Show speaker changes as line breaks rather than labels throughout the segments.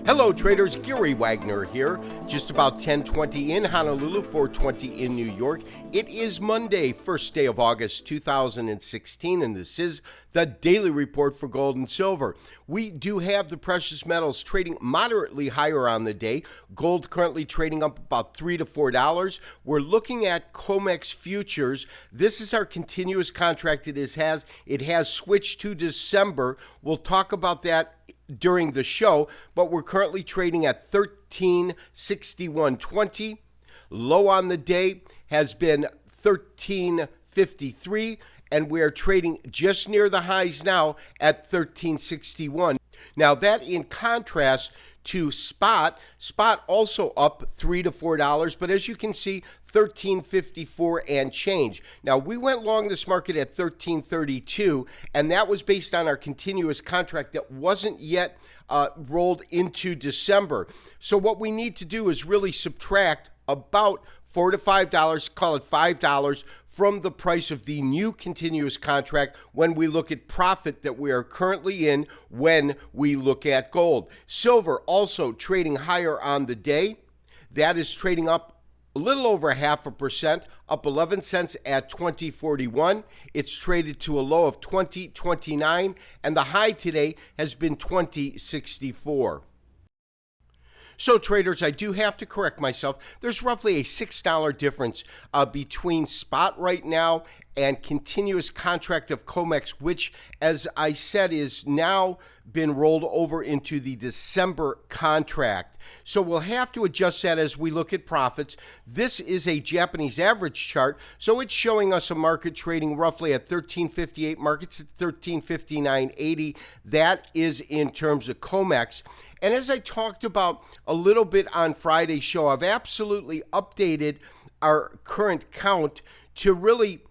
Hello traders, Gary Wagner here, just about 10:20 in Honolulu, 4:20 in New York. It is Monday, first day of August 2016, and this is the Daily Report for Gold and Silver. We do have the precious metals trading moderately higher on the day. Gold currently trading up about $3 to $4. We're looking at COMEX futures. This is our continuous contract. It has switched to December. We'll talk about that during the show, but we're currently trading at 1361.20. Low on the day has been 1353, and we are trading just near the highs now at 1361. Now that in contrast to spot also up $3 to $4, but as you can see, 1354 and change. Now we went long this market at 1332, and that was based on our continuous contract that wasn't yet rolled into December. So what we need to do is really subtract about $4 to $5, call it $5 from the price of the new continuous contract when we look at profit that we are currently in when we look at gold. Silver also trading higher on the day. That is trading up a little over 0.5%, up 11 cents at 20.41. It's traded to a low of 20.29, and the high today has been 20.64. So traders, I do have to correct myself. There's roughly a $6 difference between spot right now and continuous contract of COMEX, which, as I said, is now been rolled over into the December contract. So we'll have to adjust that as we look at profits. This is a Japanese average chart, so it's showing us a market trading roughly at 1358, markets at 1359.80. That is in terms of COMEX. And as I talked about a little bit on Friday's show, I've absolutely updated our current count to really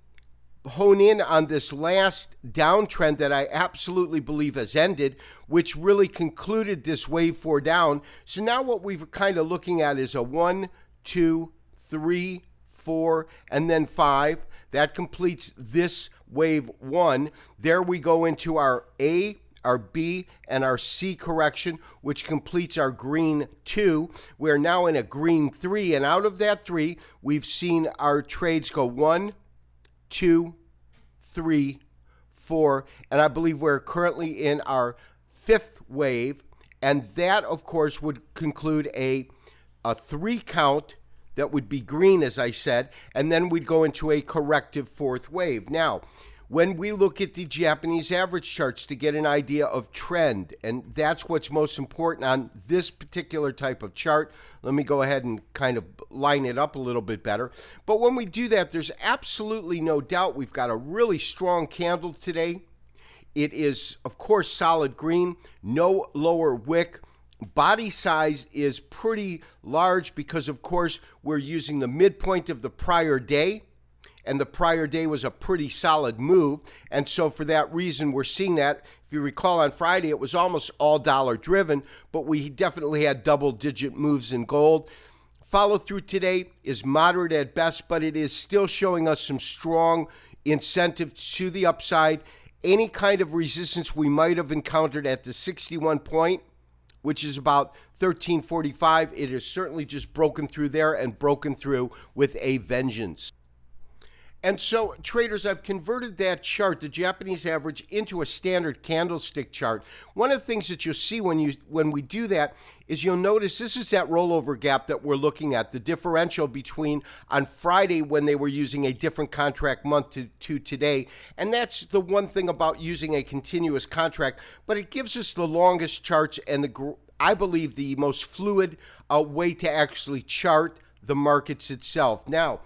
hone in on this last downtrend that I absolutely believe has ended, which really concluded this wave 4 down. So now what we're kind of looking at is a 1, 2, 3, 4, and then 5. That completes this wave 1. There we go into our A, our B, and our C correction, which completes our green 2. We're now in a green 3, and out of that 3, we've seen our trades go 1, 2, 3, 4, and I believe we're currently in our 5th wave, and that, of course, would conclude a 3 count that would be green, as I said, and then we'd go into a corrective 4th wave. Now, when we look at the Japanese average charts to get an idea of trend, and that's what's most important on this particular type of chart. Let me go ahead and kind of line it up a little bit better. But when we do that, there's absolutely no doubt we've got a really strong candle today. It is, of course, solid green, no lower wick. Body size is pretty large because, of course, we're using the midpoint of the prior day. And the prior day was a pretty solid move. And so for that reason, we're seeing that. If you recall on Friday, it was almost all dollar driven, but we definitely had double-digit moves in gold. Follow through today is moderate at best, but it is still showing us some strong incentives to the upside. Any kind of resistance we might have encountered at the 61 point, which is about 1345, it is certainly just broken through there and broken through with a vengeance. And so, traders, I've converted that chart, the Japanese average, into a standard candlestick chart. One of the things that you'll see when we do that is you'll notice this is that rollover gap that we're looking at, the differential between on Friday when they were using a different contract month to today. And that's the one thing about using a continuous contract, but it gives us the longest charts and I believe the most fluid way to actually chart the markets itself. Now,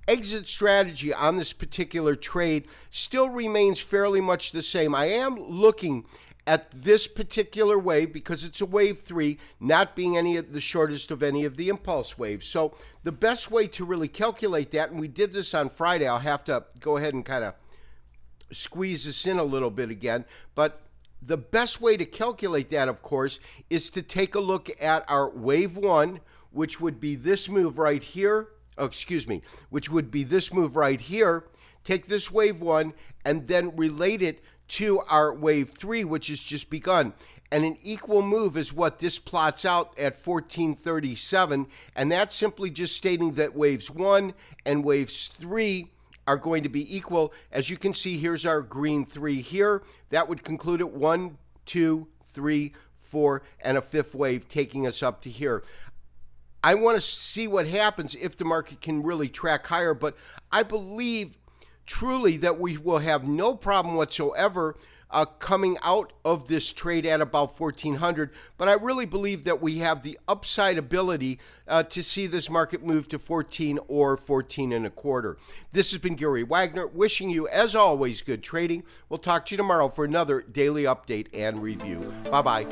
exit strategy on this particular trade still remains fairly much the same. I am looking at this particular wave because it's a wave 3, not being any of the shortest of any of the impulse waves. So the best way to really calculate that, and we did this on Friday, I'll have to go ahead and kind of squeeze this in a little bit again, but the best way to calculate that, of course, is to take a look at our wave 1, which would be this move right here, which would be this move right here. Take this wave 1 and then relate it to our wave 3, which has just begun. And an equal move is what this plots out at 1437. And that's simply just stating that waves 1 and waves 3 are going to be equal. As you can see, here's our green 3 here. That would conclude at 1, 2, 3, 4, and a fifth wave taking us up to here. I want to see what happens if the market can really track higher, but I believe truly that we will have no problem whatsoever coming out of this trade at about 1400, but I really believe that we have the upside ability to see this market move to 14 or 14 and a quarter. This has been Gary Wagner, wishing you, as always, good trading. We'll talk to you tomorrow for another daily update and review. Bye-bye.